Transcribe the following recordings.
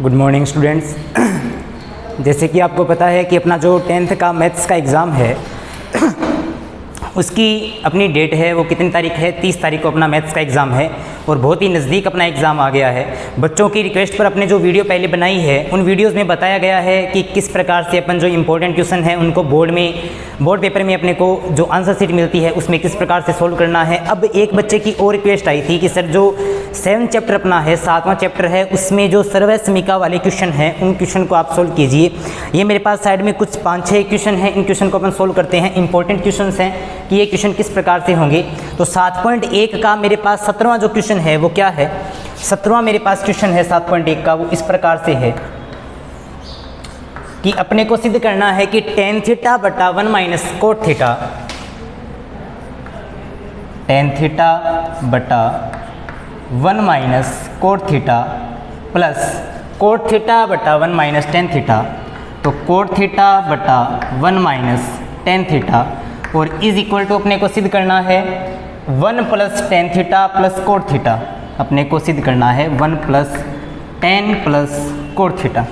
Good morning students. जैसे कि आपको पता है कि अपना जो 10th का मैथ्स का एग्ज़ाम है उसकी अपनी डेट है, वो कितनी तारीख है, 30 तारीख को अपना मैथ्स का एग्ज़ाम है और बहुत ही नज़दीक अपना एग्ज़ाम आ गया है। बच्चों की रिक्वेस्ट पर अपने जो वीडियो पहले बनाई है उन वीडियोज़ में बताया गया है कि किस प्रकार से अपन जो इम्पोर्टेंट क्वेश्चन है उनको बोर्ड पेपर में अपने को जो आंसर शीट मिलती है उसमें किस प्रकार से सोल्व करना है। अब एक बच्चे की और रिक्वेस्ट आई थी कि सर जो 7th चैप्टर अपना है, 7वां चैप्टर है, उसमें जो सर्वय समीका वाले क्वेश्चन हैं उन क्वेश्चन को आप सोल्व कीजिए। ये मेरे पास साइड में कुछ 5-6 क्वेश्चन हैं, इन क्वेश्चन को अपन सोल्व करते हैं। इंपॉर्टेंट क्वेश्चन हैं कि ये क्वेश्चन किस प्रकार से होंगे। तो 7.1 का मेरे पास 17वां जो क्वेश्चन है वो क्या है, 17वां मेरे पास क्वेश्चन है 7.1 का, वो इस प्रकार से है कि अपने को सिद्ध करना है कि tan थीटा बटा 1 minus cot theta, tan theta बटा 1 minus cot theta plus cot theta बटा 1 माइनस tan थीटा, तो कोट थीटा बटा 1 माइनस tan थीटा और इज इक्वल टू अपने को सिद्ध करना है 1 plus tan theta plus cot theta. अपने को सिद्ध करना है 1 plus tan plus cot theta,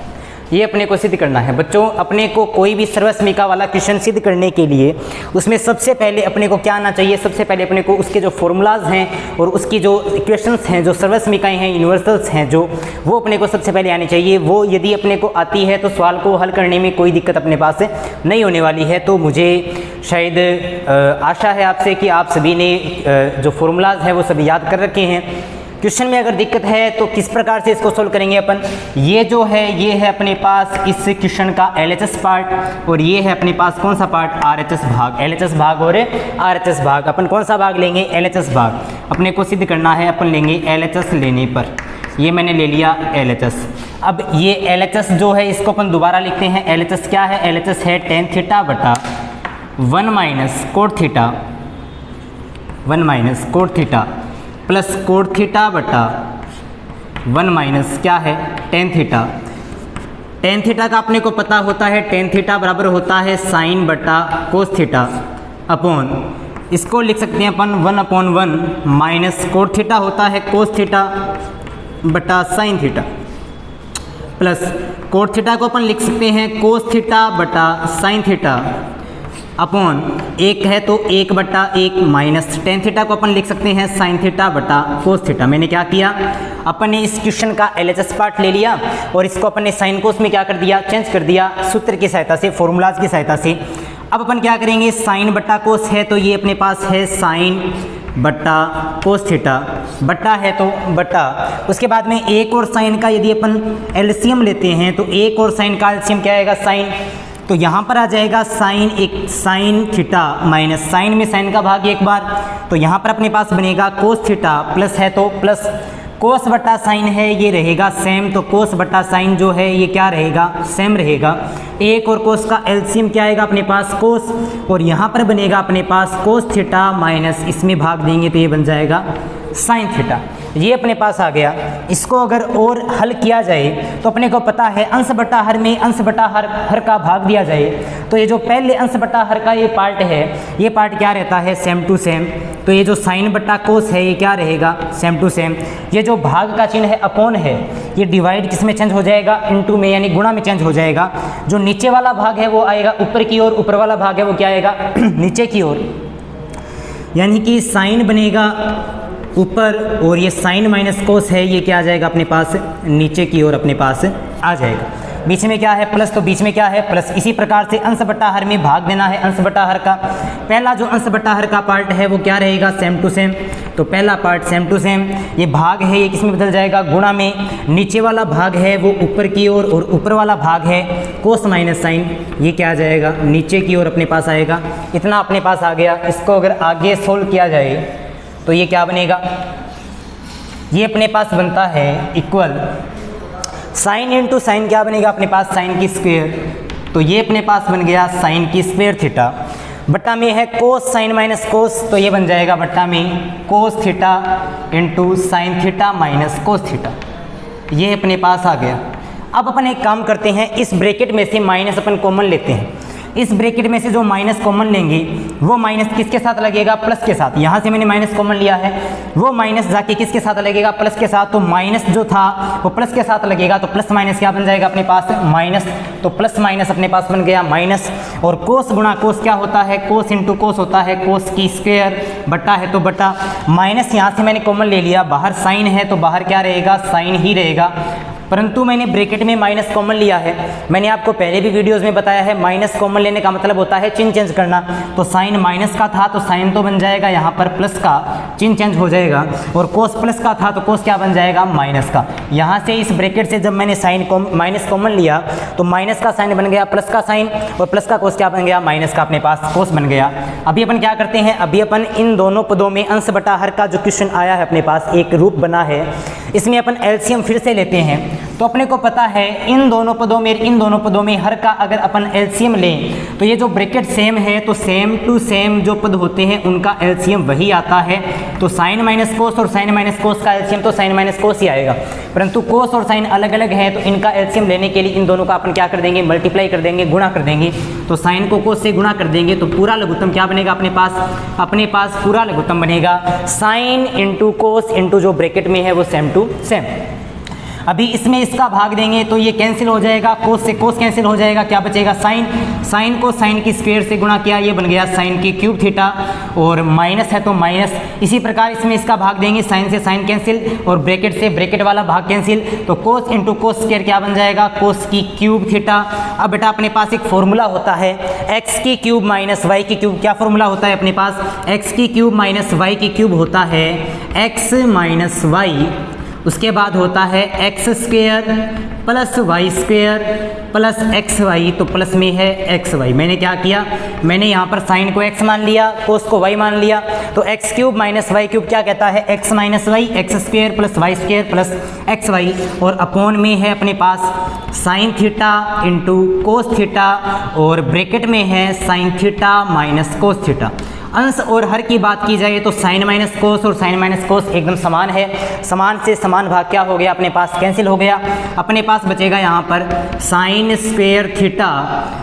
ये अपने को सिद्ध करना है। बच्चों अपने को कोई भी सर्वसमीका वाला क्वेश्चन सिद्ध करने के लिए उसमें सबसे पहले अपने को क्या आना चाहिए, सबसे पहले अपने को उसके जो फॉर्मूलाज हैं और उसकी जो इक्वेशंस हैं, जो सर्वसमीकाएं हैं, यूनिवर्सल्स हैं, जो वो अपने को सबसे पहले आनी चाहिए। वो यदि अपने को आती है तो सवाल को हल करने में कोई दिक्कत अपने पास नहीं होने वाली है। तो मुझे शायद आशा है आपसे कि आप सभी ने जो फॉर्मूलाज हैं वो सभी याद कर रखे हैं। क्वेश्चन में अगर दिक्कत है तो किस प्रकार से इसको सोल्व करेंगे अपन, ये जो है ये है अपने पास इस क्वेश्चन का LHS पार्ट और ये है अपने पास कौन सा पार्ट, RHS भाग, LHS भाग और RHS भाग। अपन कौन सा भाग लेंगे, LHS भाग। अपने को सिद्ध करना है, अपन लेंगे LHS लेने पर, ये मैंने ले लिया LHS। अब ये LHS जो है इसको अपन दोबारा लिखते हैं। LHS क्या है, LHS है tan थीटा बटा 1 minus cot theta, 1 minus cot theta plus cot theta बटा 1 माइनस क्या है tan थीटा। tan थीटा का अपने को पता होता है, tan थीटा बराबर होता है साइन बटा कोस थीटा अपॉन, इसको लिख सकते हैं अपन 1/1 माइनस कोट थीटा होता है कोस थीटा बटा sine theta plus cot theta को अपन लिख सकते हैं कोस थीटा बटा साइन थीटा अपॉन एक है तो 1/1 माइनस tan थीटा को अपन लिख सकते हैं साइन थीटा बटा कोस थीटा। मैंने क्या किया, अपन ने इस क्वेश्चन का LHS पार्ट ले लिया और इसको अपन ने साइन कोस में क्या कर दिया, चेंज कर दिया सूत्र की सहायता से, फॉर्मूलाज की सहायता से। अब अपन क्या करेंगे, साइन बटा कोस है तो ये अपने पास है साइन बटा कोस थीटा, बटा है तो बटा, उसके बाद में एक और साइन का यदि अपन LCM लेते हैं तो एक और साइन का LCM क्या आएगा, साइन। तो यहाँ पर आ जाएगा साइन, एक साइन थीटा माइनस साइन में साइन का भाग एक बार, तो यहाँ पर अपने पास बनेगा कोस थीटा प्लस है तो प्लस कोस बटा साइन है ये रहेगा सेम, तो कोस बटा साइन जो है ये क्या रहेगा, सेम रहेगा। एक और कोस का LCM क्या आएगा अपने पास, कोस, और यहाँ पर बनेगा अपने पास कोस थीटा माइनस इसमें भाग देंगे तो ये बन जाएगा साइन थीटा। ये अपने पास आ गया। इसको अगर और हल किया जाए तो अपने को पता है अंश बटा हर में अंश बटा हर का भाग दिया जाए तो ये जो पहले अंश बटा हर का ये पार्ट है, ये पार्ट क्या रहता है, सेम टू सेम। तो ये जो साइन बटा कोस है ये क्या रहेगा, सेम टू सेम। ये जो भाग का चिन्ह है अपॉन है, ये डिवाइड किस में चेंज हो जाएगा, इनटू में यानी गुणा में चेंज हो जाएगा। जो नीचे वाला भाग है वो आएगा ऊपर की ओर, ऊपर वाला भाग है वो क्या आएगा नीचे की ओर, यानी कि साइन बनेगा ऊपर और ये साइन माइनस कोस है ये क्या आ जाएगा अपने पास नीचे की ओर अपने पास आ जाएगा। बीच में क्या है प्लस, तो बीच में क्या है प्लस। इसी प्रकार से अंश बटा हर में भाग देना है अंश बटा हर का। पहला जो अंश बटा हर का पार्ट है वो क्या रहेगा, सेम टू सेम, तो पहला पार्ट सेम टू सेम। ये भाग है ये किस में बदल जाएगा, गुणा में। नीचे वाला भाग है वो ऊपर की ओर और ऊपर वाला भाग है कोस माइनस साइन, ये क्या आ जाएगा नीचे की ओर अपने पास आएगा। इतना अपने पास आ गया। इसको अगर आगे सोल्व किया जाए तो ये क्या बनेगा, ये अपने पास बनता है इक्वल साइन इंटू साइन क्या बनेगा अपने पास, साइन की स्क्वायर। तो ये अपने पास बन गया साइन की स्क्वायर थीटा, बट्टा में है कोस साइन माइनस कोस, तो ये बन जाएगा बट्टा में cos theta into sine theta minus cos theta. ये अपने पास आ गया। अब अपन एक काम करते हैं, इस ब्रैकेट में से माइनस अपन कॉमन लेते हैं। इस ब्रैकेट में से जो माइनस कॉमन लेंगे वो माइनस किसके साथ लगेगा, प्लस के साथ। यहाँ से मैंने माइनस कॉमन लिया है, वो माइनस जाके किसके साथ लगेगा, प्लस के साथ। तो माइनस जो था वो प्लस के साथ लगेगा, तो प्लस माइनस क्या बन जाएगा अपने पास, माइनस। तो प्लस माइनस अपने पास बन गया माइनस। और कोस गुणा कोस क्या होता है, कोस इंटू कोस होता है, कोस की स्क्वायर बटा है तो बटा। माइनस यहाँ से मैंने कॉमन ले लिया, बाहर साइन है तो बाहर क्या रहेगा, साइन ही रहेगा, परंतु मैंने ब्रैकेट में माइनस कॉमन लिया है। मैंने आपको पहले भी वीडियोस में बताया है, माइनस कॉमन लेने का मतलब होता है चिन्ह चेंज करना। तो साइन माइनस का था तो साइन तो बन जाएगा यहाँ पर प्लस का, चिन्ह चेंज हो जाएगा। और कोस प्लस का था तो कोस क्या बन जाएगा, माइनस का। यहाँ से इस ब्रैकेट से जब मैंने साइन माइनस कॉमन लिया तो माइनस का साइन बन गया प्लस का साइन, और प्लस का कोस क्या बन गया, माइनस का अपने पास कोस बन गया। अभी अपन क्या करते हैं, अभी अपन इन दोनों पदों में अंश बटा हर का जो क्वेश्चन आया है अपने पास, एक रूप बना है, इसमें अपन एलसीएम फिर से लेते हैं। तो अपने को पता है इन दोनों पदों में हर का अगर अपन एलसीएम लें तो ये जो ब्रैकेट सेम है तो सेम टू सेम जो पद होते हैं उनका एलसीएम वही आता है। तो साइन माइनस कोस और साइन माइनस कोस का एलसीएम तो साइन माइनस कोस ही आएगा, परंतु कोस और साइन अलग अलग है तो इनका एलसीएम लेने के लिए इन दोनों का अपन क्या कर देंगे, मल्टीप्लाई कर देंगे, गुणा कर देंगे। तो साइन को कोस से गुणा कर देंगे तो पूरा लघुत्तम क्या बनेगा अपने पास पूरा लघुत्तम बनेगा साइन इंटू कोस इंटू जो ब्रैकेट में है वो सेम टू सेम। अभी इसमें इसका भाग देंगे तो ये कैंसिल हो जाएगा, कोस से कोस कैंसिल हो जाएगा, क्या बचेगा साइन। साइन को साइन की स्क्वायर से गुणा किया, ये बन गया साइन की क्यूब थीटा, और माइनस है तो माइनस। इसी प्रकार इसमें इसका भाग देंगे, साइन से साइन कैंसिल और ब्रैकेट से ब्रैकेट वाला भाग कैंसिल, तो कोस इंटू कोस स्क्वायर क्या बन जाएगा, कोस की क्यूब थीटा। अब बेटा अपने पास एक फॉर्मूला होता है एक्स की क्यूब माइनस वाई की क्यूब। क्या फॉर्मूला होता है अपने पास, एक्स की क्यूब माइनस वाई की क्यूब होता है एक्स माइनस वाई, उसके बाद होता है x square plus Y square plus x y, तो प्लस में है एक्स वाई। मैंने क्या किया, मैंने यहाँ पर साइन को एक्स मान लिया, कोस को वाई मान लिया, तो X cube minus Y cube क्या कहता है, x minus Y, X square plus Y square plus x Y, और अपॉन में है अपने पास sine theta into cos theta, और ब्रैकेट में है sine theta minus cos theta. अंश और हर की बात की जाए तो साइन माइनस कोस और साइन माइनस कोस एकदम समान है, समान से समान भाग क्या हो गया अपने पास, कैंसिल हो गया। अपने पास बचेगा यहाँ पर साइन स्क्वेयर थीटा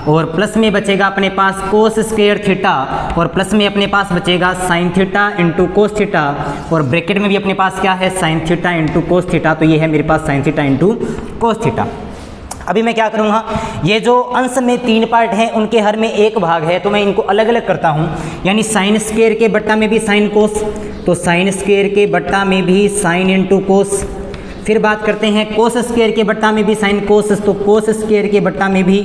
और प्लस में बचेगा अपने पास कोस स्क्वेयर थीटा, और प्लस में अपने पास बचेगा sine theta into cos theta, और ब्रैकेट में भी अपने पास क्या है sine theta into cos theta. तो ये है मेरे पास sine theta into cos theta. अभी मैं क्या करूँगा, ये जो अंश में 3 पार्ट हैं उनके हर में एक भाग है तो मैं इनको अलग अलग करता हूँ, यानी साइन स्क्वेयर के बट्टा में भी साइन कोस, तो साइन स्क्वेयर के बट्टा में भी साइन इंटू कोस। फिर बात करते हैं कोस स्क्वेयर के बट्टा में भी साइन कोस, तो कोस स्क्वेयर के बट्टा में भी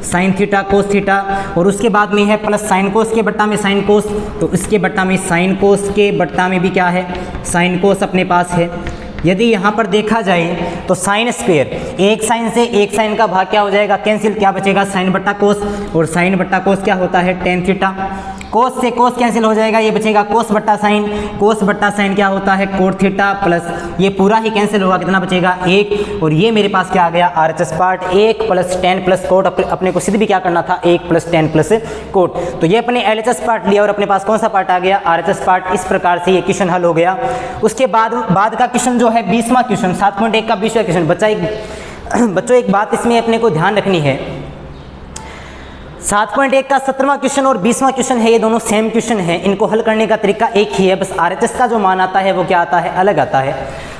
साइन थीटा कोस थीटा, और उसके बाद में है प्लस साइन कोस के बट्टा में साइन कोस, तो इसके बट्टा में साइन कोस के बट्टा में भी क्या है साइन कोस अपने पास है। यदि यहाँ पर देखा जाए तो साइन स्क्वेयर, एक साइन से एक साइन का भाग क्या हो जाएगा कैंसिल, क्या बचेगा साइन बट्टा कोस, और साइन बट्टा कोस क्या होता है टेन थीटा। कोस से कोस कैंसिल हो जाएगा, ये बचेगा कोस बट्टा साइन, कोस बट्टा साइन क्या होता है कोट थीटा, प्लस ये पूरा ही कैंसिल होगा, कितना बचेगा 1, और ये मेरे पास क्या आ गया RHS part 1 plus 10 plus coat. अपने को सिद्ध भी क्या करना था 1 प्लस 10 प्लस कोट। तो ये अपने एलएचएस पार्ट लिया और अपने पास कौन सा पार्ट आ गया आरएचएस पार्ट। इस प्रकार से ये क्वेश्चन हल हो गया। उसके बाद का क्वेश्चन जो है 20वां क्वेश्चन 7.1 का 20वां क्वेश्चन। बच्चों एक बात इसमें अपने को ध्यान रखनी है, 7.1 का 17वां क्वेश्चन और 20वां क्वेश्चन है, ये दोनों सेम क्वेश्चन है, इनको हल करने का तरीका एक ही है, बस आरएचएस का जो मान आता है वो क्या आता है अलग आता है।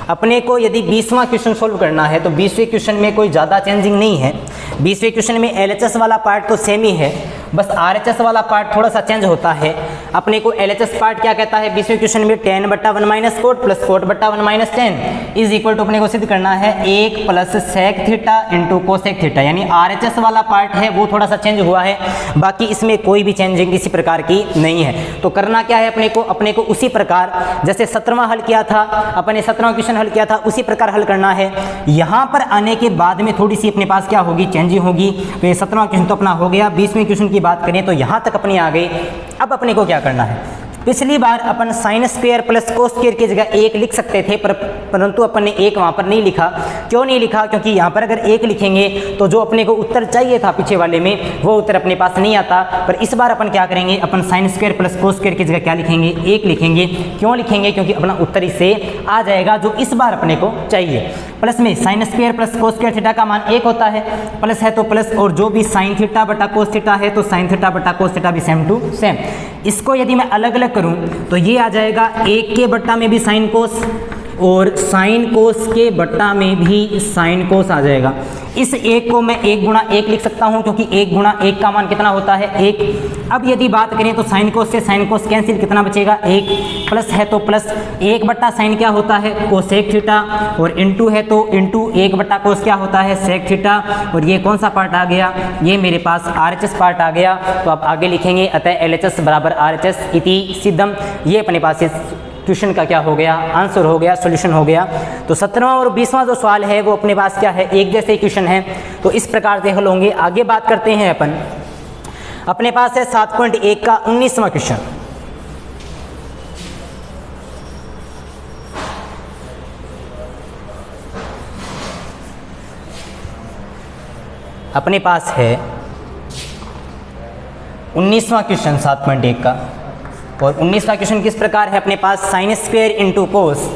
अपने को यदि 20वां क्वेश्चन सोल्व करना है तो 20वें क्वेश्चन में कोई ज़्यादा चेंजिंग नहीं है। 20वें क्वेश्चन में एलएचएस वाला पार्ट तो सेम ही है, बस आरएचएस वाला पार्ट थोड़ा सा चेंज होता है। अपने को एलएचएस पार्ट क्या कहता है 20वें क्वेश्चन में 10 बट्टा 1 माइनस कोट प्लस कोट बट्टा 1 माइनस 10 इज इक्वल टू अपने को सिद्ध करना है 1 plus sec theta into cosec theta, यानी आरएचएस वाला पार्ट है वो थोड़ा सा चेंज हुआ है, बाकी इसमें कोई भी चेंजिंग किसी प्रकार की नहीं है। तो करना क्या है अपने को उसी प्रकार जैसे 17वां हल किया था, अपने 17वां क्वेश्चन हल किया था उसी प्रकार हल करना है। यहाँ पर आने के बाद में थोड़ी सी अपने पास क्या होगी चेंजिंग होगी। तो ये 17वां क्वेश्चन तो अपना हो गया। 20वें क्वेश्चन की बात करें तो यहाँ तक अपनी आ गई। अब अपने को क्या करना है, पिछली बार अपन sine square plus cos square की जगह 1 लिख सकते थे, परंतु अपन ने 1 वहाँ पर नहीं लिखा। क्यों नहीं लिखा? क्योंकि यहाँ पर अगर 1 लिखेंगे तो जो अपने को उत्तर चाहिए था पीछे वाले में वो उत्तर अपने पास नहीं आता। पर इस बार अपन क्या करेंगे, अपन sine square plus cos square की जगह क्या लिखेंगे, 1 लिखेंगे। क्यों लिखेंगे? क्योंकि अपना उत्तर इससे आ जाएगा जो इस बार अपने को चाहिए। प्लस में sign square plus cos square theta का मान 1 होता है, प्लस है तो प्लस, और जो भी साइन थीटा बटा कोस थीटा है तो साइन थीटा बटा कोस थीटा भी सेम टू सेम। इसको यदि मैं अलग अलग करूं तो ये आ जाएगा 1 के बट्टा में भी साइन कोस और साइन कोस के बट्टा में भी साइन कोस आ जाएगा। इस 1 को मैं 1 गुणा 1 लिख सकता हूं क्योंकि 1 गुणा 1 का मान कितना होता है, 1। अब यदि बात करें तो साइन कोस से साइन कोस कैंसिल, कितना बचेगा, 1। प्लस है तो प्लस 1 बट्टा साइन क्या होता है, कोसेक थीटा, और इंटू है तो इंटू 1 बट्टा कोस क्या होता है, सेक थीटा। और ये कौन सा पार्ट आ गया, ये मेरे पास RHS पार्ट आ गया। तो आप आगे लिखेंगे अतः LHS बराबर RHS इति सिद्धम। ये अपने पास क्वेश्चन का क्या हो गया, आंसर हो गया, सॉल्यूशन हो गया। तो 17वां और 20वां जो सवाल है वो अपने पास क्या है, एक जैसे क्वेश्चन है, तो इस प्रकार से हल होंगे। आगे बात करते हैं अपन, अपने पास है 7.1 का 19वां क्वेश्चन। अपने पास है 19वां क्वेश्चन 7.1 का, और 19वां क्वेश्चन किस प्रकार है अपने पास, साइन स्क्वायर इंटू कोस।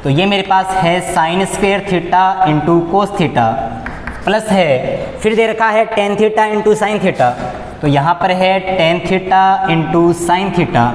तो ये मेरे पास है sine square theta into cos theta, plus है फिर दे रखा है tan theta into sine theta. तो यहाँ पर है tan theta into sine theta,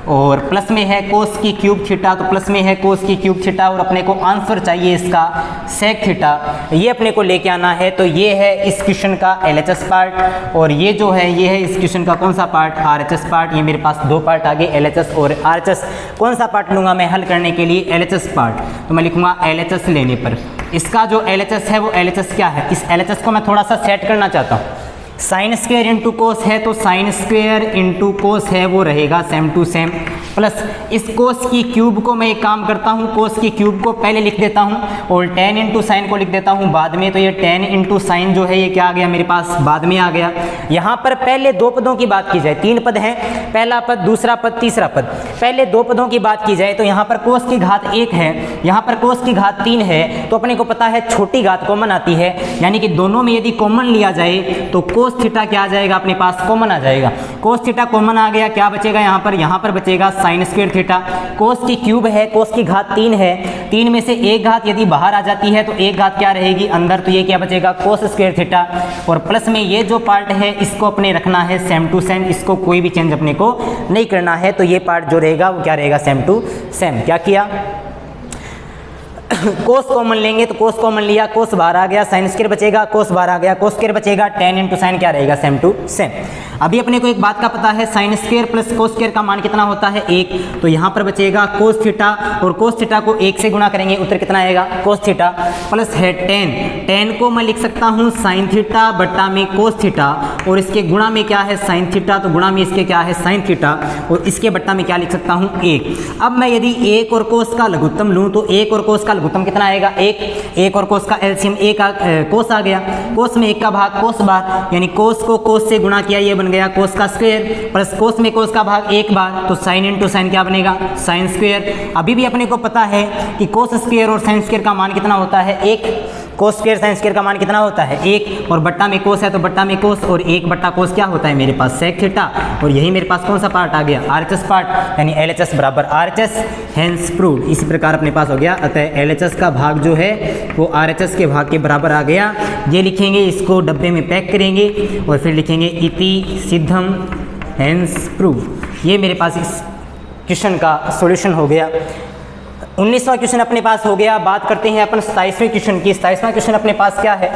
और प्लस में है कोस की क्यूब थीटा, तो प्लस में है कोस की क्यूब थीटा, और अपने को आंसर चाहिए इसका सेक थीटा। ये अपने को लेके आना है। तो ये है इस क्वेश्चन का LHS पार्ट, और ये जो है ये है इस क्वेश्चन का कौन सा पार्ट, RHS पार्ट। ये मेरे पास 2 पार्ट आ गए, LHS और RHS। कौन सा पार्ट लूँगा मैं हल करने के लिए, LHS पार्ट। तो मैं लिखूँगा LHS लेने पर इसका जो LHS है वो LHS क्या है, इस LHS को मैं थोड़ा सा सेट करना चाहता हूँ। साइन स्क्वायर इंटू कोस है तो साइन स्क्वायर इंटू कोस है वो रहेगा सेम टू सेम, प्लस इस कोस की क्यूब को मैं एक काम करता हूँ, कोस की क्यूब को पहले लिख देता हूँ और टेन इंटू साइन को लिख देता हूँ बाद में। तो ये टेन इंटू साइन जो है ये क्या आ गया मेरे पास, बाद में आ गया। यहाँ पर पहले 2 पदों की बात की जाए, 3 पद हैं, पहला पद, दूसरा पद, तीसरा पद। पहले 2 पदों की बात की जाए तो यहाँ पर कोस की घात 1 है, यहाँ पर कोस की घात 3 है। तो अपने को पता है छोटी घात कॉमन आती है, यानी कि दोनों में यदि कॉमन लिया जाए तो कोस थीटा क्या आ जाएगा अपने पास, कॉमन आ जाएगा। कोस थीटा कॉमन आ गया, क्या बचेगा यहाँ पर बचेगा साइन स्क्वायर थीटा। कोस की क्यूब है, कोस की घात 3 है, 3 में से एक घात यदि बाहर आ जाती है तो एक घात क्या रहेगी अंदर, तो ये क्या बचेगा कोस स्क्वायर थीटा। और प्लस में ये जो पार्ट है इसको अपने रखना है सेम टू सेम, इसको कोई भी चेंज अपने को नहीं करना है। तो ये पार्ट जो रहेगा वो क्या रहेगा, सेम टू सेम। क्या किया, कोस कॉमन लेंगे तो कोस कॉमन लिया, कोस बाहर आ गया, साइन स्क्वायर बचेगा, कोस बाहर आ गया, कोस स्क्वायर बचेगा, टेन इंटू साइन क्या रहेगा, सेम टू सेम। अभी अपने को एक बात का पता है, sign square plus cos square का मान कितना होता है 1। तो यहाँ पर बचेगा कोस थीटा, और कोस थीटा को 1 से गुणा करेंगे उत्तर कितना आएगा कोस थीटा, प्लस है टेन। टेन को मैं लिख सकता हूँ साइन थीटा बट्टा में कोस थीटा, और इसके गुणा में क्या है साइन थीटा, तो गुणा में इसके क्या है साइन थीटा, और इसके बट्टा में क्या लिख सकता हूँ 1। अब मैं यदि 1 और कोस का लघुत्तम लूँ तो 1 और कोस का लघुत्तम कितना आएगा 1 और कोस का एलसीएम 1 कोस आ गया, कोस में 1 का भाग कोस बार, यानी कोस को कोस से गुणा किया ये बन गया कोस का स्क्वायर, प्लस कोस में कोस का भाग 1 बार, तो साइन इंटू साइन क्या बनेगा साइन स्क्वायर। अभी भी अपने को पता है कि कोस स्क्वायर और साइन स्क्वायर का मान कितना होता है 1, कोस स्क्वायर साइन स्क्वायर का मान कितना होता है 1, और बट्टा में कोस है तो बट्टा में कोस, और 1 बट्टा कोस क्या होता है मेरे पास सेक थीटा, और यही मेरे पास कौन सा पार्ट आ गया RHS पार्ट, यानी LHS बराबर RHS, हेंस प्रूव्ड। इसी प्रकार अपने पास हो गया, अतः LHS का भाग जो है वो RHS के भाग के बराबर आ गया। ये लिखेंगे, इसको डब्बे में पैक करेंगे और फिर लिखेंगे इति सिद्धम हेंस प्रूव। ये मेरे पास इस क्वेश्चन का सॉल्यूशन हो गया। 19वां क्वेश्चन अपने पास हो गया। बात करते हैं अपन 27वें क्वेश्चन की। 27वां क्वेश्चन अपने पास क्या है,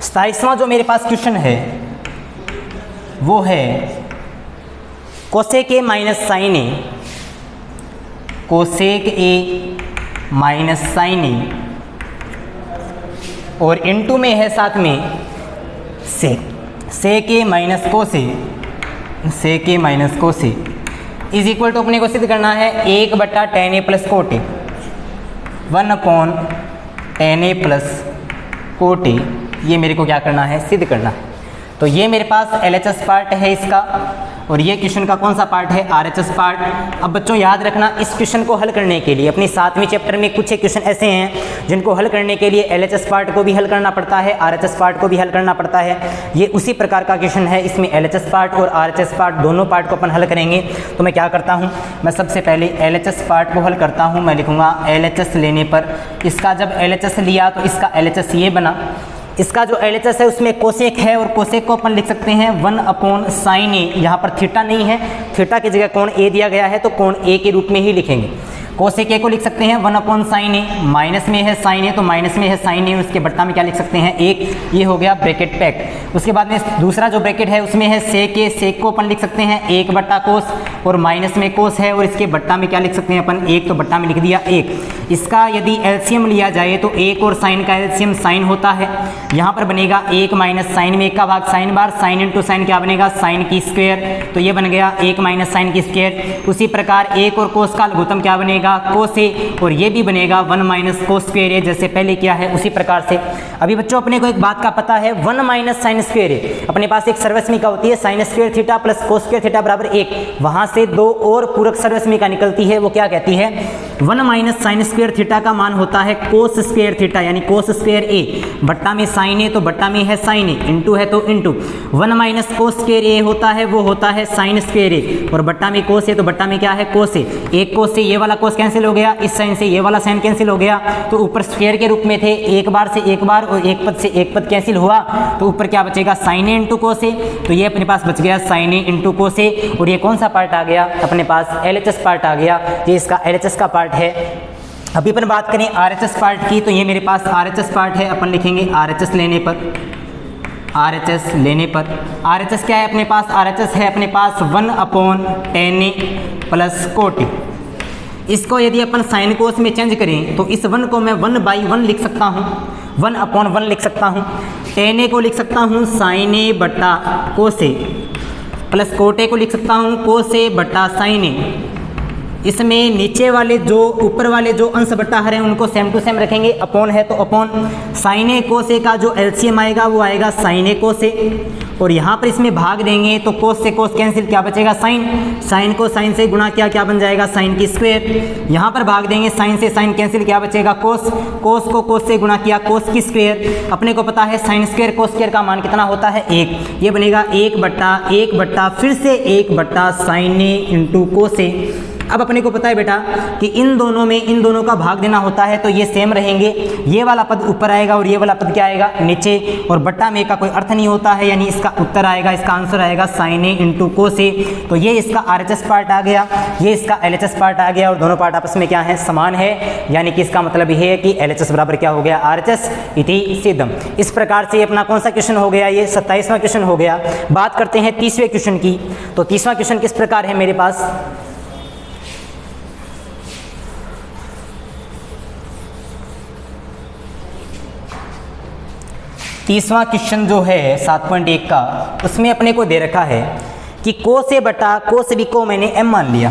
27वां जो मेरे पास क्वेश्चन है वो है cosec A minus sine A, cosec A minus sine A, और इनटू में है साथ में सेक ए माइनस कोसे, सेक ए माइनस कोसे इज इक्वल टू अपने को सिद्ध करना है 1 बट्टा ten A plus cot A, 1 upon ten A plus cot A. ये मेरे को क्या करना है, सिद्ध करना है। तो ये मेरे पास LHS पार्ट है इसका, और ये क्वेश्चन का कौन सा पार्ट है, RHS पार्ट। अब बच्चों याद रखना, इस क्वेश्चन को हल करने के लिए अपनी 7वीं चैप्टर में कुछ एक क्वेश्चन ऐसे हैं जिनको हल करने के लिए LHS पार्ट को भी हल करना पड़ता है, RHS पार्ट को भी हल करना पड़ता है। ये उसी प्रकार का क्वेश्चन है, इसमें LHS पार्ट और RHS पार्ट दोनों पार्ट को अपन हल करेंगे। तो मैं क्या करता हूँ, मैं सबसे पहले LHS पार्ट को हल करता हूँ। मैं लिखूँगा LHS लेने पर, इसका जब LHS लिया तो इसका LHS ये बना, इसका जो LHS है उसमें कोसेक है, और कोसेक को अपन लिख सकते हैं 1/sin A। यहाँ पर थीटा नहीं है, थीटा की जगह कोण A दिया गया है तो कोण A के रूप में ही लिखेंगे। कोसेक A को लिख सकते हैं 1/sin A, माइनस में है sin A तो माइनस में है sin A, उसके बट्टा में क्या लिख सकते हैं 1, ये हो गया ब्रैकेट पैक। उसके बाद में दूसरा जो ब्रैकेट है उसमें है sec A, sec को अपन लिख सकते हैं 1/cos, और माइनस में cos है और इसके बट्टा में क्या लिख सकते हैं अपन 1, तो बट्टा में लिख दिया 1। इसका यदि एलसीएम लिया जाए तो 1 और साइन का एलसीएम साइन होता है, यहाँ पर बनेगा 1 माइनस साइन में 1 का भाग sine bar, sine into sine क्या बनेगा साइन की स्क्वायर, तो ये बन गया 1 माइनस साइन की स्क्वायर। उसी प्रकार 1 और कोस का लघुत्तम क्या बनेगा कोस ए, और ये भी बनेगा 1 माइनस कोस स्क्वायर ए, जैसे पहले किया है उसी प्रकार से। अभी बच्चों अपने को एक बात का पता है 1 माइनस साइन स्क्वायर ए, अपने पास एक सर्वसमीका होती है sine square theta plus cos square theta बराबर 1, वहां से 2 और पूरक सर्वसमीका निकलती है, वो क्या कहती है 1 माइनस साइन स्क्वायर थीटा का मान होता है कोस स्क्वायर थीटा, यानी कोस स्क्वायर ए, बट्टा में साइन ए तो बट्टा में है साइन ए, इंटू है तो इंटू 1 माइनस कोस स्क्वायर ए होता है वो होता है साइन स्क्वायर ए, और बट्टा में कोस ए तो बट्टा में क्या है कोस ए। एक कोस से ये वाला कोस कैंसिल हो गया, इस साइन से ये वाला साइन कैंसिल हो गया, तो ऊपर स्क्वायर के रूप में थे, एक बार से एक बार और एक पद से एक पद कैंसिल हुआ, तो ऊपर क्या बचेगा साइन ए इंटू कोस ए, तो ये अपने पास बच गया साइन ए इंटू कोस ए, और ये कौन सा पार्ट आ गया अपने पास LHS पार्ट आ गया, ये इसका LHS का पार्ट है। अभी अपन बात करें RHS पार्ट की, तो ये मेरे पास RHS पार्ट है, अपन लिखेंगे RHS लेने पर, RHS लेने पर RHS क्या है अपने पास, RHS है अपने पास 1/tan A प्लस कोट। इसको यदि अपन साइन कोस में चेंज करें तो इस 1 को मैं 1/1 लिख सकता हूँ, 1/1 लिख सकता हूँ। tan A को लिख सकता हूँ साइन ए बटा कोस ए, प्लस कोट ए को लिख सकता हूँ कोस ए बटा साइन ए। इसमें नीचे वाले जो ऊपर वाले जो अंश बटा हर हैं उनको सेम टू सेम रखेंगे, अपॉन है तो अपॉन साइन ए कोस ए का जो एलसीएम आएगा वो आएगा साइन ए कोस ए, और यहाँ पर इसमें भाग देंगे तो कोस से कोस कैंसिल, क्या बचेगा साइन, साइन को साइन से गुणा किया क्या बन जाएगा साइन की स्क्वायर, यहाँ पर भाग देंगे साइन से साइन कैंसिल क्या बचेगा कोस, कोस को कोस से गुणा किया कोस की स्क्वायर। अपने को पता है साइन स्क्वायर कोस स्क्वायर का मान कितना होता है 1, ये बनेगा 1 बट्टा फिर से 1 बट्टा साइन ए इंटू कोस ए। अब अपने को पता है बेटा कि इन दोनों में इन दोनों का भाग देना होता है, तो ये सेम रहेंगे, ये वाला पद ऊपर आएगा और ये वाला पद क्या आएगा नीचे, और बट्टा में का कोई अर्थ नहीं होता है, यानी इसका उत्तर आएगा, इसका आंसर आएगा साइन ए इंटू कोस ए। तो ये इसका RHS पार्ट आ गया, ये इसका LHS पार्ट आ गया, और दोनों पार्ट आपस में क्या है समान है, यानी कि इसका मतलब ये है कि LHS बराबर क्या हो गया RHS इति सिद्धम। इस प्रकार से अपना कौन सा क्वेश्चन हो गया, ये 27वां क्वेश्चन हो गया। बात करते हैं 30वें क्वेश्चन की, तो 30वां क्वेश्चन किस प्रकार है मेरे पास, 30वां क्वेश्चन जो है 7.1 का, उसमें अपने को दे रखा है कि कोस ए बटा कोस बी को मैंने m मान लिया,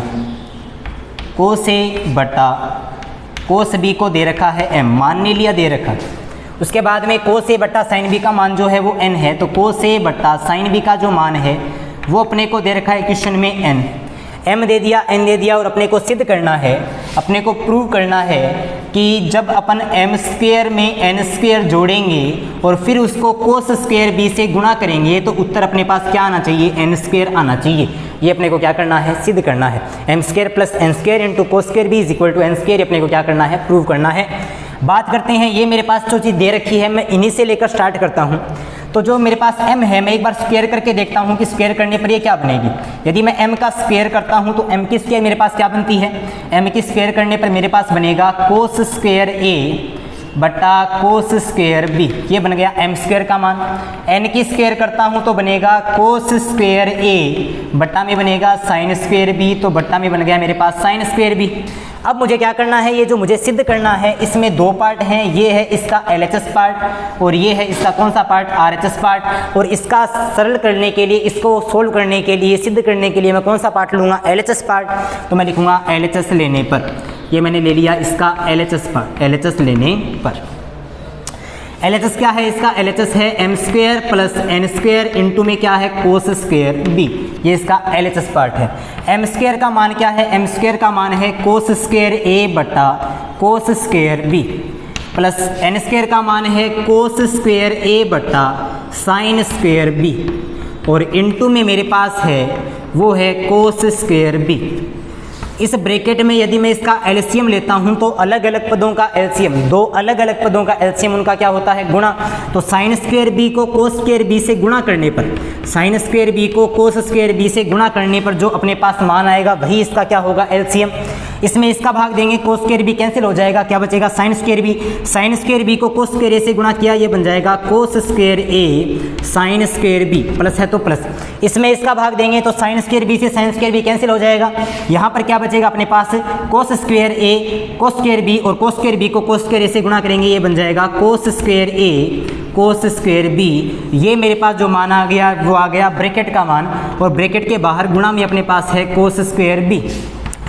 कोस ए बटा कोस बी को दे रखा है m, मान नहीं लिया दे रखा। उसके बाद में कोस ए बटा साइन बी का मान जो है वो n है, तो कोस ए बटा साइन बी का जो मान है वो अपने को दे रखा है क्वेश्चन में n, m दे दिया n दे दिया, और अपने को सिद्ध करना है, अपने को प्रूव करना है कि जब अपन m स्क्वायर में n स्क्वायर जोड़ेंगे और फिर उसको कोस स्क्वायर b से गुणा करेंगे तो उत्तर अपने पास क्या आना चाहिए n स्क्वायर आना चाहिए। ये अपने को क्या करना है सिद्ध करना है, m square plus n square into cos square b is equal to n square, अपने को क्या करना है प्रूव करना है। बात करते हैं, ये मेरे पास जो चीज़ दे रखी है मैं इन्हीं से लेकर स्टार्ट करता हूँ। तो जो मेरे पास m है मैं एक बार स्क्वायर करके देखता हूँ कि स्क्वायर करने पर ये क्या बनेगी। यदि मैं m का स्क्वायर करता हूँ तो m की स्क्वायर मेरे पास क्या बनती है, m की स्क्वायर करने पर मेरे पास बनेगा कोस स्क्वायर a बटा कोस स्क्वायर b, ये बन गया m स्क्वायर का मान। n की स्क्वायर करता हूँ तो बनेगा कोस स्क्वायर a बट्टा में बनेगा साइन स्क्वायर b, तो बट्टा में बन गया मेरे पास साइन स्क्वायर b। अब मुझे क्या करना है, ये जो मुझे सिद्ध करना है इसमें दो पार्ट हैं, ये है इसका LHS पार्ट और ये है इसका कौन सा पार्ट RHS पार्ट। और इसका सरल करने के लिए, इसको सोल्व करने के लिए, सिद्ध करने के लिए मैं कौन सा पार्ट लूँगा LHS पार्ट, तो मैं लिखूँगा LHS लेने पर। ये मैंने ले लिया इसका LHS पार्ट, LHS लेने पर। LHS क्या है इसका? LHS है m square plus n square into में क्या है कोस स्क्वायर b, ये इसका LHS पार्ट है। m स्क्वायर का मान क्या है? m स्क्वायर का मान है कोस स्क्वायर a बटा कोस square b plus n square का मान है कोस स्क्वायर a बटा साइन स्क्वायर b और इंटू में मेरे पास है वो है कोस स्क्वायर b। इस ब्रैकेट में यदि मैं इसका एलसीएम लेता हूं तो अलग अलग पदों का एलसीएम, दो अलग अलग पदों का एलसीएम उनका क्या होता है? गुणा। तो साइन स्क्वायर बी को कोस स्क्वायर बी से गुणा करने पर, साइन स्क्वायर बी को कोस स्क्वायर बी से गुणा करने पर जो अपने पास मान आएगा वही इसका क्या होगा? एलसीएम। इसमें इसका भाग देंगे, कोस स्क्वायर बी कैंसिल हो जाएगा, क्या बचेगा? Sine square B. Sine square B को कोस स्क्वायर ए से गुणा किया, ये बन जाएगा कोस स्क्वायर ए साइन स्क्वायर बी, प्लस है तो प्लस। इसमें इसका भाग देंगे तो साइन स्क्वायर बी से साइन स्क्वायर बी कैंसिल हो जाएगा। यहाँ पर क्या बचेगा अपने पास? कोस स्क्वायर ए कोस स्क्वायर बी और कोस स्क्वायर बी को कोस स्क्वायर ए से गुणा करेंगे, ये बन जाएगा कोस स्क्वायर ए कोस स्क्वायर बी। ये मेरे पास जो मान आ गया वो आ गया ब्रैकेट का मान, और ब्रैकेट के बाहर गुणा में अपने पास है कोस स्क्वायर बी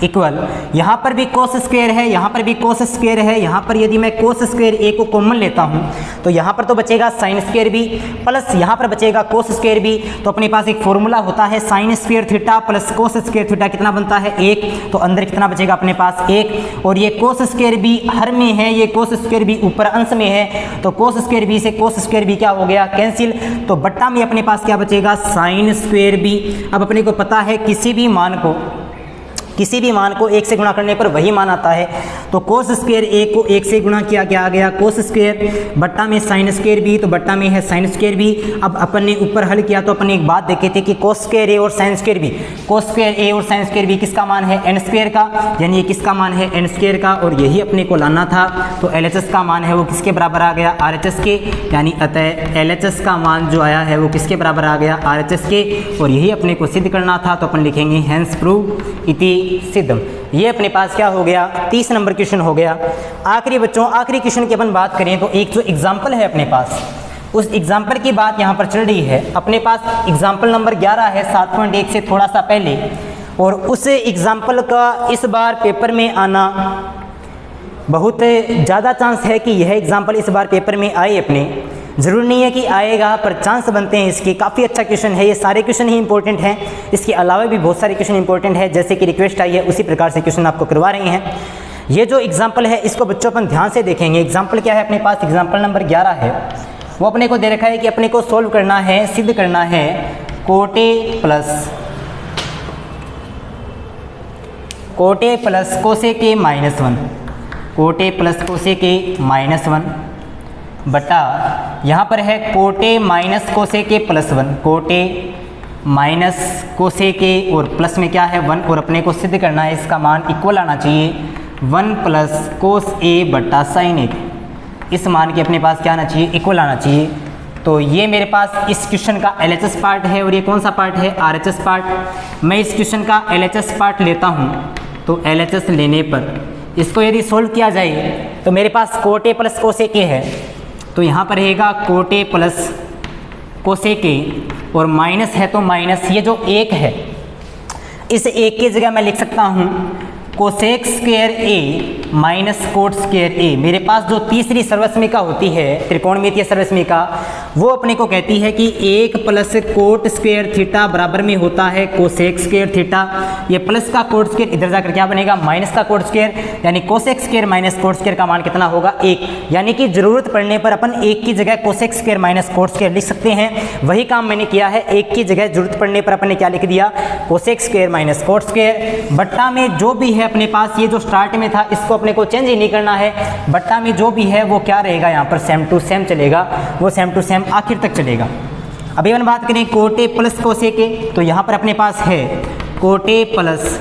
इक्वल, यहाँ पर भी कोस स्क्वायर है, यहाँ पर भी कोस स्क्वायर है। यहाँ पर यदि मैं कोस स्क्वायर ए को कॉमन लेता हूँ तो यहाँ पर तो बचेगा साइन स्क्वायर बी प्लस यहाँ पर बचेगा कोस स्क्वायर बी। तो अपने पास एक फॉर्मूला होता है sine square theta plus cos square theta कितना बनता है? 1। तो अंदर कितना बचेगा अपने पास? 1। और ये कोस स्क्वायर बी हर में है, ये कोस स्क्वायर बी ऊपर अंश में है, तो कोस स्क्वायर बी से कोस स्क्वायर बी क्या हो गया? कैंसिल। तो बट्टा में अपने पास क्या बचेगा? Sine square B. अब अपने को पता है किसी भी मान को 1 से गुणा करने पर वही मान आता है। तो कोस स्क्वायर ए को 1 से गुणा किया, क्या आ गया? कोस स्क्वायर बट्टा में साइन स्क्वायर बी, तो बट्टा में है साइन स्क्वायर बी। अब अपन ने ऊपर हल किया तो अपन ने एक बात देखे थे कि कोस स्क्वायर ए और sine square B, cos square A और साइन स्क्वायर बी किसका मान है? एन स्क्वायर का, यानी ये किसका मान है? एन स्क्वायर का, और यही अपने को लाना था। तो LHS का मान है वो किसके बराबर आ गया? RHS के, यानी अतः LHS का मान जो आया है वो किसके बराबर आ गया? RHS के, और यही अपने को सिद्ध करना था। तो अपन लिखेंगे हैंस प्रूव इति सिद्धम। ये अपने पास क्या हो गया? 30 नंबर क्वेश्चन हो गया। आखिरी बच्चों, आखिरी क्वेश्चन की अपन बात करें तो एक जो एग्जाम्पल है अपने पास, उस एग्जाम्पल की बात यहाँ पर चल रही है। अपने पास एग्जाम्पल नंबर 11 है 7.1 से थोड़ा सा पहले, और उस एग्जाम्पल का इस बार पेपर में आना बहुत ज़्यादा चांस है कि यह एग्जाम्पल इस बार पेपर में आए अपने। ज़रूर नहीं है कि आएगा, पर चांस बनते हैं इसके। काफ़ी अच्छा क्वेश्चन है, ये सारे क्वेश्चन ही इंपॉर्टेंट हैं, इसके अलावा भी बहुत सारे क्वेश्चन इंपॉर्टेंट है। जैसे कि रिक्वेस्ट आई है उसी प्रकार से क्वेश्चन आपको करवा रहे हैं। ये जो एग्जाम्पल है इसको बच्चों अपन ध्यान से देखेंगे। एग्जाम्पल क्या है अपने पास? एग्जाम्पल नंबर 11 है, वो अपने को दे रखा है कि अपने को सोल्व करना है, सिद्ध करना है कोटे प्लस कोसे के -1, कोटे प्लस कोसे के -1 बटा यहाँ पर है कोटे माइनस कोसे के +1, कोटे माइनस कोसे के और प्लस में क्या है 1, और अपने को सिद्ध करना है इसका मान इक्वल आना चाहिए 1 प्लस कोस ए बटा साइन ए। इस मान के अपने पास क्या आना चाहिए? इक्वल आना चाहिए। तो ये मेरे पास इस क्वेश्चन का LHS पार्ट है, और ये कौन सा पार्ट है? RHS part. मैं इस क्वेश्चन का LHS पार्ट लेता हूँ, तो LHS लेने पर इसको यदि सोल्व किया जाए तो मेरे पास कोटे प्लस कोसे के है, तो यहाँ पर रहेगा कोटे प्लस कोसे के, और माइनस है तो माइनस, ये जो 1 है इस 1 की जगह मैं लिख सकता हूँ कोसेक स्क्वायर ए माइनस कोट स्क्वायर ए। मेरे पास जो तीसरी सर्वसमीका होती है त्रिकोणमितीय सर्वसमीका, वो अपने को कहती है कि 1 प्लस कोट स्क्वायर थीटा बराबर में होता है कोसेक स्क्वायर थीटा। ये प्लस का कोट स्क्वायर इधर जाकर क्या बनेगा? माइनस का कोट स्क्वायर, यानी cosec square minus cot square का मान कितना होगा? 1। यानी कि जरूरत पड़ने पर अपन 1 की जगह cosec square minus cot square लिख सकते हैं। वही काम मैंने किया है, 1 की जगह जरूरत पड़ने पर अपन ने क्या लिख दिया? Cosec square minus cot square. बट्टा में जो भी है अपने पास, ये जो स्टार्ट में था इसको अपने को चेंज ही नहीं करना है। बट्टा में जो भी है वो क्या रहेगा? यहाँ पर सेम टू सेम चलेगा, वो सेम टू सेम आखिर तक चलेगा। अभी हम बात करें कोटे प्लस कोसे के, तो यहाँ पर अपने पास है कोटे प्लस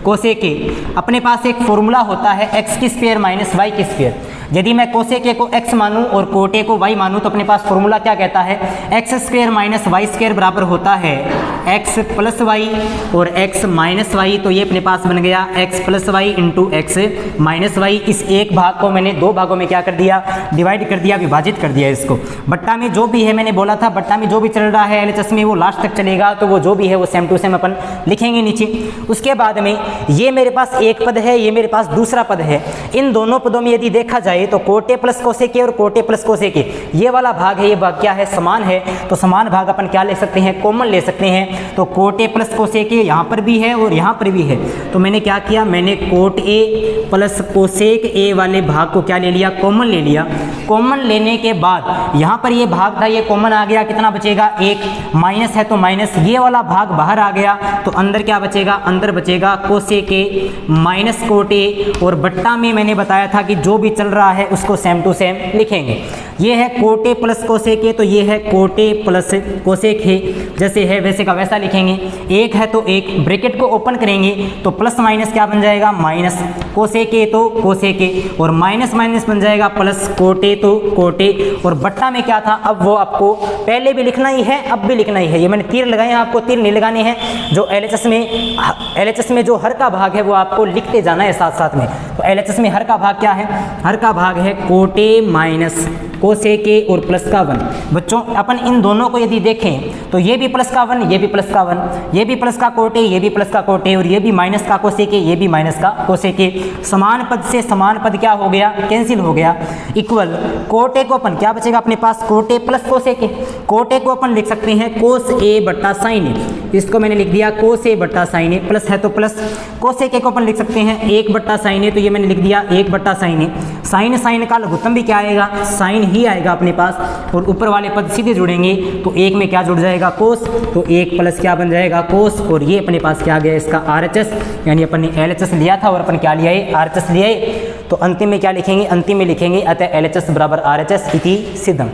कोसे के। अपने पास एक फॉर्मूला होता है एक्स की स्क्वायर माइनस वाई की स्क्वायर। यदि मैं कोसे के को x मानूं और कोटे को y मानूं तो अपने पास फॉर्मूला क्या कहता है? X square minus y square बराबर होता है x प्लस वाई और x माइनस वाई। तो ये अपने पास बन गया x plus y into x minus y. इस एक भाग को मैंने दो भागों में क्या कर दिया? डिवाइड कर दिया, विभाजित कर दिया इसको। बट्टा में जो भी है, मैंने बोला था बट्टा में जो भी चल रहा है LHS में वो लास्ट तक चलेगा, तो वो जो भी है वो सेम टू सेम अपन लिखेंगे नीचे। उसके बाद में ये मेरे पास एक पद है, ये मेरे पास दूसरा पद है। इन दोनों पदों में यदि देखा जाए चाहे तो cot A plus cosec A और cot A plus cosec A ये वाला भाग है, ये भाग क्या है, समान है। तो समान भाग अपन क्या ले सकते हैं, कॉमन ले सकते हैं। तो कोट ए प्लस कोसेक ए यहाँ पर भी है और यहाँ पर भी है। तो मैंने क्या किया, मैंने कोट ए प्लस कोसेक ए वाले भाग को क्या ले लिया, कॉमन ले लिया। कॉमन लेने के बाद यहाँ पर ये भाग था, ये कॉमन आ गया, कितना बचेगा, एक, माइनस है तो माइनस, ये वाला भाग बाहर आ गया तो अंदर क्या बचेगा, अंदर बचेगा cosec A minus cot A. और बट्टा में मैंने बताया था कि जो भी चल रहा है उसको सेम टू सेम लिखेंगे। ये है कोट ए प्लस कोसेक ए, तो ये है कोट ए प्लस कोसेक ए, जैसे है वैसे का वैसा लिखेंगे। एक है तो एक, ब्रैकेट को ओपन करेंगे तो प्लस माइनस क्या बन जाएगा, माइनस कोसेक ए तो कोसेक ए, और माइनस माइनस बन जाएगा प्लस कोट ए तो कोट ए। और बट्टा में क्या था, अब वो आपको पहले भी लिखना ही है, अब भी लिखना ही है। ये मैंने तीर लगाए हैं, आपको तीर नहीं लगाने हैं। जो एलएचएस में जो हर का भाग है वो आपको लिखते जाना है साथ साथ में। तो एलएचएस में हर का भाग क्या है, हर का भाग है cot A minus cosec A और प्लस का 1। बच्चों अपन इन दोनों को यदि देखें तो ये भी प्लस का 1, ये भी प्लस का 1, ये भी प्लस का कोट ए, ये भी प्लस का कोट ए, और ये भी माइनस का कोसेक ए, ये भी माइनस का कोसेक ए। समान पद से समान पद क्या हो गया, कैंसिल हो गया। इक्वल कोट ए को अपन क्या बचेगा अपने पास, cot A plus cosec A. Cot A को अपन लिख सकते हैं कोस ए बट्टा साइन ए, इसको मैंने लिख दिया कोस ए बट्टा साइन ए, प्लस है तो प्लस। कोसेक ए को अपन लिख सकते हैं 1 बट्टा साइन ए, तो ये मैंने लिख दिया 1 बट्टा साइन ए। साइन साइन का लघुत्तम भी क्या आएगा, साइन ही आएगा अपने पास, और ऊपर वाले पद सीधे जुड़ेंगे तो एक में क्या जुड़ जाएगा, कोस, तो 1 प्लस क्या बन जाएगा, कोस। और ये अपने पास क्या आ गया, इसका आरएचएस, यानी अपन ने एलएचएस लिया था और अपन क्या लिया है, आरएचएस लिया है। तो अंतिम में क्या लिखेंगे, अंतिम में लिखेंगे अतः एलएचएस बराबर आरएचएस इति सिद्धम।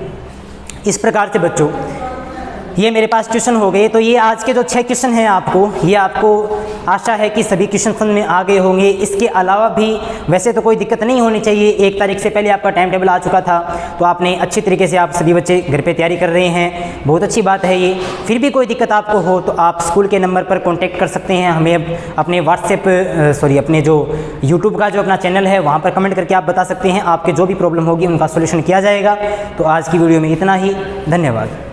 इस प्रकार से बच्चों ये मेरे पास क्वेश्चन हो गए। तो ये आज के जो 6 क्वेश्चन हैं ये आपको आशा है कि सभी क्वेश्चन समझ में आ गए होंगे। इसके अलावा भी वैसे तो कोई दिक्कत नहीं होनी चाहिए, 1 तारीख से पहले आपका टाइम टेबल आ चुका था, तो आपने अच्छी तरीके से आप सभी बच्चे घर पे तैयारी कर रहे हैं, बहुत अच्छी बात है ये। फिर भी कोई दिक्कत आपको हो तो आप स्कूल के नंबर पर कॉन्टैक्ट कर सकते हैं हमें, अपने अपने जो यूट्यूब का जो अपना चैनल है वहाँ पर कमेंट करके आप बता सकते हैं। आपके जो भी प्रॉब्लम होगी उनका सोल्यूशन किया जाएगा। तो आज की वीडियो में इतना ही, धन्यवाद।